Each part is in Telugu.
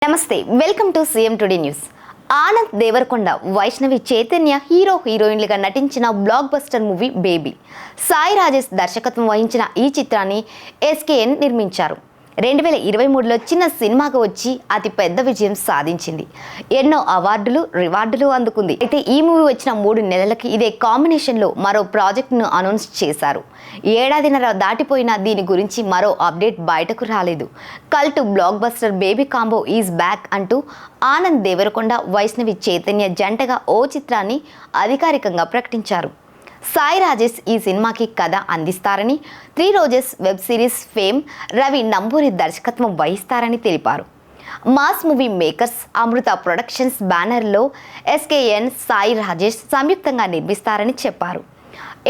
నమస్తే, welcome to CM today news. Anand Devarakonda, Vaishnavi Chaitanya హీరోయిన్లుగా నటించిన blockbuster movie Baby. Sai Rajesh దర్శకత్వం వహించిన ఈ చిత్రాన్ని ఎస్కేఎన్ నిర్మించారు. 2023లో చిన్న సినిమాగా వచ్చి అతి పెద్ద విజయం సాధించింది. ఎన్నో రివార్డులు అందుకుంది. అయితే ఈ మూవీ వచ్చిన 3 నెలలకి ఇదే కాంబినేషన్లో మరో ప్రాజెక్ట్ను అనౌన్స్ చేశారు. ఏడాదిన్నర దాటిపోయినా దీని గురించి మరో అప్డేట్ బయటకు రాలేదు. Cult block buster baby combo is back అంటూ ఆనంద్ దేవరకొండ, వైష్ణవి చైతన్య జంటగా ఓ చిత్రాన్ని అధికారికంగా ప్రకటించారు. సాయి రాజేష్ ఈ సినిమాకి కథ అందిస్తారని, 3 roses web series fame Ravi Namburi దర్శకత్వం వహిస్తారని తెలిపారు. మాస్ మూవీ మేకర్స్ అమృత ప్రొడక్షన్స్ బ్యానర్లో ఎస్కేఎన్, సాయి రాజేష్ సంయుక్తంగా నిర్మిస్తారని చెప్పారు.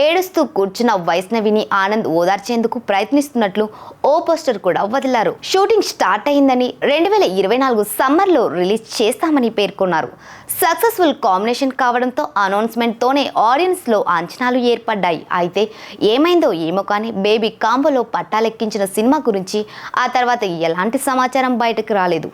ఏడుస్తూ కూర్చున్న వైష్ణవిని ఆనంద్ ఓదార్చేందుకు ప్రయత్నిస్తున్నట్లు ఓ పోస్టర్ కూడా వదిలారు. షూటింగ్ స్టార్ట్ అయిందని, 2024 సమ్మర్లో రిలీజ్ చేస్తామని పేర్కొన్నారు. సక్సెస్ఫుల్ కాంబినేషన్ కావడంతో అనౌన్స్మెంట్తోనే ఆడియన్స్లో అంచనాలు ఏర్పడ్డాయి. అయితే ఏమైందో ఏమో కానీ బేబీ కాంబోలో పట్టాలెక్కించిన సినిమా గురించి ఆ తర్వాత ఎలాంటి సమాచారం బయటకు రాలేదు.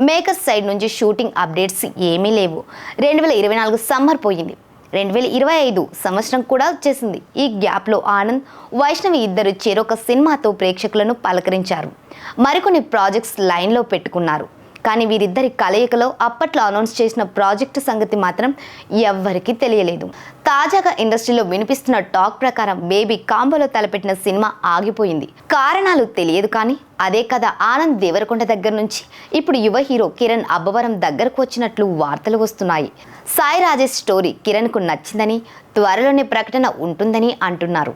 మేకర్స్ సైడ్ నుంచి షూటింగ్ అప్డేట్స్ ఏమీ లేవు. 2024 సమ్మర్ పోయింది, 2025 సంవత్సరం కూడా వచ్చేసింది. ఈ గ్యాప్లో ఆనంద్, వైష్ణవి ఇద్దరు చెరొక సినిమాతో ప్రేక్షకులను పలకరించారు. మరికొన్ని ప్రాజెక్ట్స్ లైన్లో పెట్టుకున్నారు. కానీ వీరిద్దరి కలయికలో అప్పట్లో అనౌన్స్ చేసిన ప్రాజెక్టు సంగతి మాత్రం ఎవ్వరికీ తెలియలేదు. తాజాగా ఇండస్ట్రీలో వినిపిస్తున్న టాక్ ప్రకారం బేబీ కాంబోలో తలపెట్టిన సినిమా ఆగిపోయింది. కారణాలు తెలియదు కానీ అదే కథ ఆనంద్ దేవరకొండ దగ్గర నుంచి ఇప్పుడు యువ హీరో కిరణ్ అబ్బవరం దగ్గరకు వచ్చినట్లు వార్తలు వస్తున్నాయి. సాయి రాజేష్ స్టోరీ కిరణ్కు నచ్చిందని, త్వరలోనే ప్రకటన ఉంటుందని అంటున్నారు.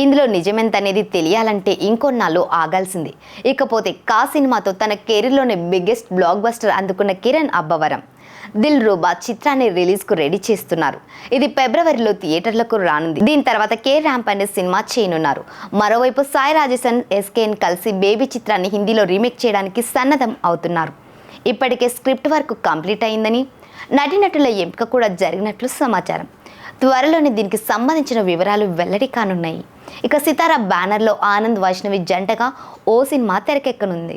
ఇందులో నిజమెంతనేది తెలియాలంటే ఇంకొన్నాళ్ళు ఆగాల్సింది. ఇకపోతే కా సినిమాతో తన కెరీర్లోనే బిగ్గెస్ట్ బ్లాక్ బస్టర్ అందుకున్న కిరణ్ అబ్బవరం దిల్ రూబా చిత్రాన్ని రిలీజ్కు రెడీ చేస్తున్నారు. ఇది ఫిబ్రవరిలో థియేటర్లకు రానుంది. దీని తర్వాత కే ర్యాంప్ అనే సినిమా చేయనున్నారు. మరోవైపు సాయి రాజేష్ అండ్ ఎస్కేఎన్ కలిసి బేబీ చిత్రాన్ని హిందీలో రీమేక్ చేయడానికి సన్నద్ధం అవుతున్నారు. ఇప్పటికే స్క్రిప్ట్ వర్క్ కంప్లీట్ అయిందని, నటీనటుల ఎంపిక కూడా జరిగినట్లు సమాచారం. త్వరలోనే దీనికి సంబంధించిన వివరాలు వెల్లడి కానున్నాయి. ఇక సితారా బ్యానర్లో ఆనంద్, వైష్ణవి జంటగా ఓ సినిమా తెరకెక్కనుంది.